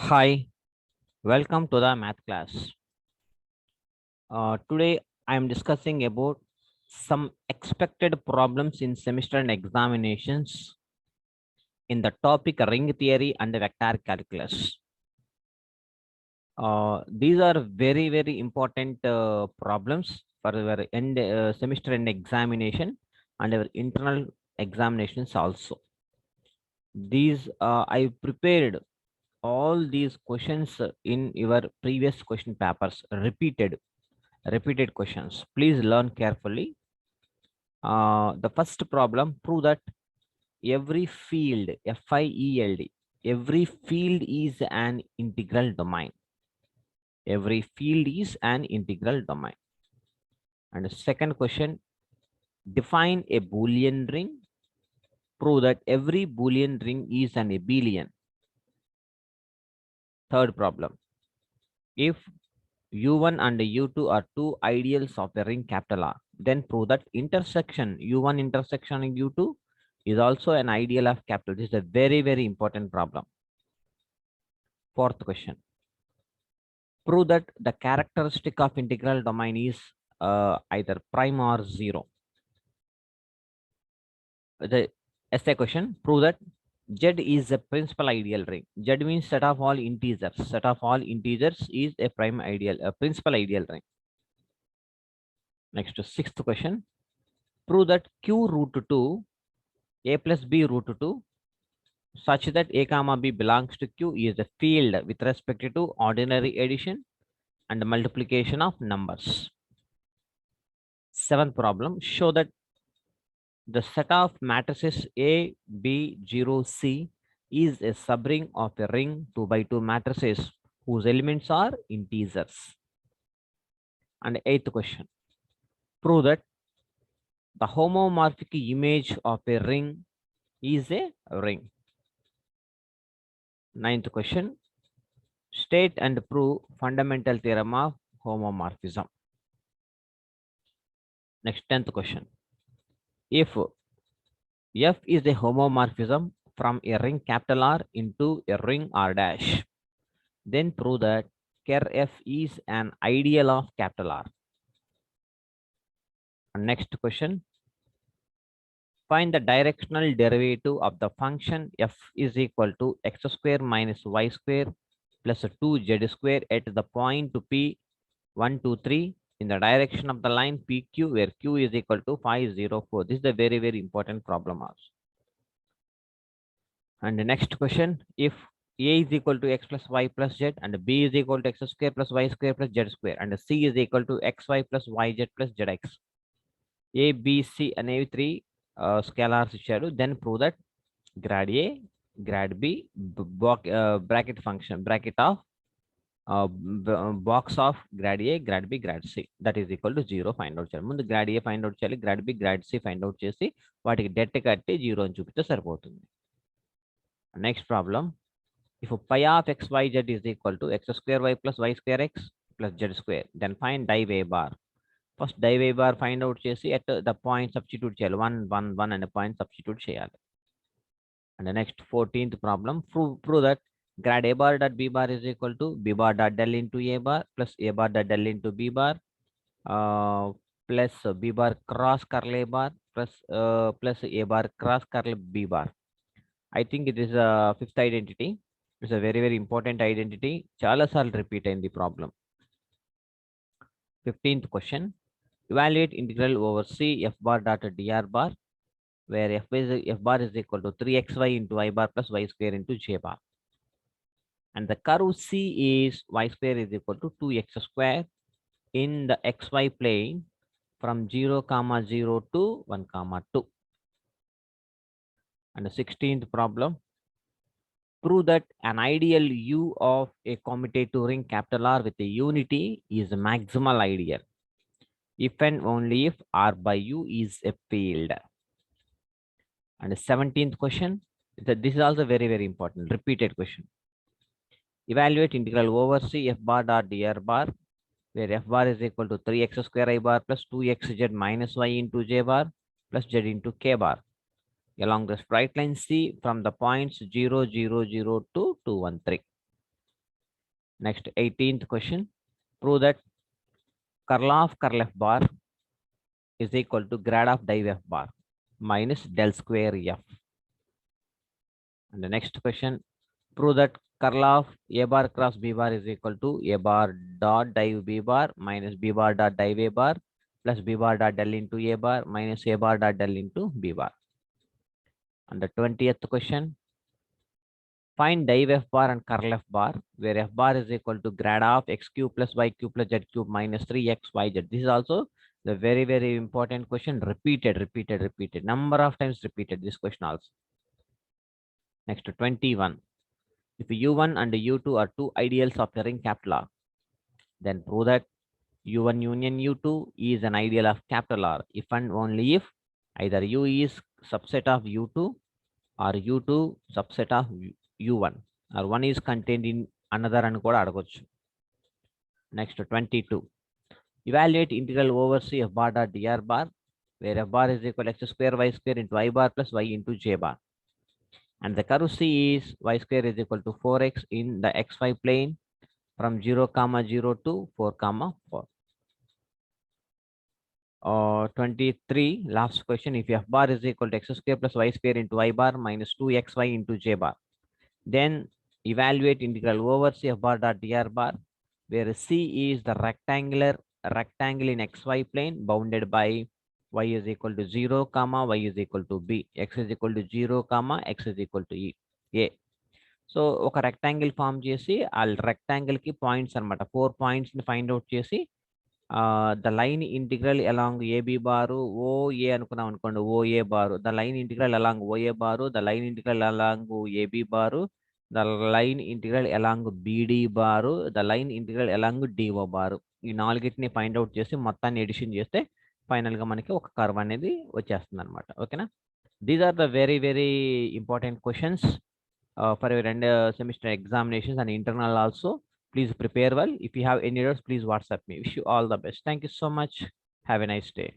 Hi, welcome to the math class. Today I am discussing about some expected problems in semester and examinations in the topic ring theory and vector calculus. These are very important problems for our semester and examination and our internal examinations also. These I prepared all these questions in your previous question papers repeated questions. Please learn carefully. The first problem, prove that every field, field, every field is an integral domain. Every field is an integral domain. And the second question, define a Boolean ring. Prove that every Boolean ring is an abelian. Third problem, if U1 and U2 are two ideals of a ring capital R, then prove that intersection U1 intersection U2 is also an ideal of capital. This is a very important problem. Fourth question, prove that the characteristic of integral domain is either prime or zero. The essay question, prove that Z is a principal ideal ring. Z means set of all integers. Set of all integers is a principal ideal ring. Next, sixth question, prove that Q root 2 a plus b root 2 such that a comma b belongs to Q is a field with respect to ordinary addition and multiplication of numbers. Seventh problem, show that the set of matrices A, B, 0, C is a subring of a ring 2 by 2 matrices whose elements are integers. And eighth question, prove that the homomorphic image of a ring is a ring. Ninth question, state and prove fundamental theorem of homomorphism. Next, 10th question. If F is a homomorphism from a ring capital R into a ring R dash, then prove that ker F is an ideal of capital R. And next question. Find the directional derivative of the function F is equal to x square minus y square plus 2z square at the point P 1, 2, 3 in the direction of the line PQ where Q is equal to 5, 0, 4. This is a very important problem also. And the next question, if A is equal to x plus y plus z and B is equal to x square plus y square plus z square and C is equal to xy plus yz plus zx. A, B, C అనేవి 3 scalars ఇచ్చాడు. Then prove that grad A, grad B, bracket function, bracket of box of grad A, grad B, grad C that is equal to 0 find out చేయాలి. ముందు grad A find out చేయాలి, grad B, grad C find out చేసి వాటికి debt కట్టి 0 అని చూపిస్తే సరిపోతుంది. Next problem, if pi of xyz is equal to x square y plus y square x plus z square, then find div a bar. First div a bar find out చేసి at the point substitute చేయాలి, 1 1 1 అనే point substitute చేయాలి. And the next 14th problem, prove that grad a bar dot b bar is equal to b bar dot del into a bar plus a bar dot del into b bar plus b bar cross curl a bar plus a bar cross curl b bar. I think it is a fifth identity. It's a very important identity. Chala saarlu repeat in the problem. 15th question, evaluate integral over C f bar dot dr bar where f bar is equal to 3xy into y bar plus y square into j bar. And the curve C is y square is equal to 2x square in the xy plane from 0, 0 to 1, 2. And the 16th problem, prove that an ideal U of a commutative ring capital R with a unity is a maximal ideal if and only if R by U is a field. And the 17th question, this is also very important, repeated question. Evaluate integral over C f bar dot dr bar where f bar is equal to 3x square I bar plus 2xz minus y into j bar plus z into k bar along the straight line C from the points 0, 0, 0 to 2, 1, 3. Next, 18th question. Prove that curl of curl f bar is equal to grad of div f bar minus del square f. And the next question, prove that curl of a bar cross b bar is equal to a bar dot div b bar minus b bar dot div a bar plus b bar dot del into a bar minus a bar dot del into b bar. And the 20th question, find div f bar and curl f bar, where f bar is equal to grad of x cube plus y cube plus z cube minus 3xyz. This is also the very, very important question. Repeated. Number of times repeated this question also. Next to 21. If u1 and u2 are two ideals of the ring capital R, then prove that u1 union u2 is an ideal of capital R if and only if either u is subset of u2 or u2 subset of u1 or one is contained in another and kuda adagochu. Next to 22. Evaluate integral over c f bar dot dr bar, where f bar is equal to x square y square into y bar plus y into j bar. And the curve C is y square is equal to 4x in the xy plane from 0, 0 to 4, 4. 23, last question. If f bar is equal to x square plus y square into y bar minus 2xy into j bar, then evaluate integral over c f bar dot dr bar, where C is the rectangle in xy plane bounded by y is equal to 0, y is equal to b, x is equal to 0, x is equal to a. So ఒక rectangle form చేసి ఆ rectangle కి points అనమాట 4 points ని find out చేసి the line integral along AB bar OA అనుకున్నాం అనుకోండి OA bar the line integral along OA bar the line integral along AB bar the line integral along BD bar the line integral along DO bar ఈ నాలుగిటిని find out చేసి మొత్తాన్ని edition చేస్తే final గా మనకి ఒక కర్వ్ అనేది వచ్చేస్తుంది అనమాట ఓకేనా these are the very very important questions for your end semester examinations and internal also. Please prepare well. If you have any doubts, please WhatsApp me. Wish you all the best. Thank you so much. Have a nice day.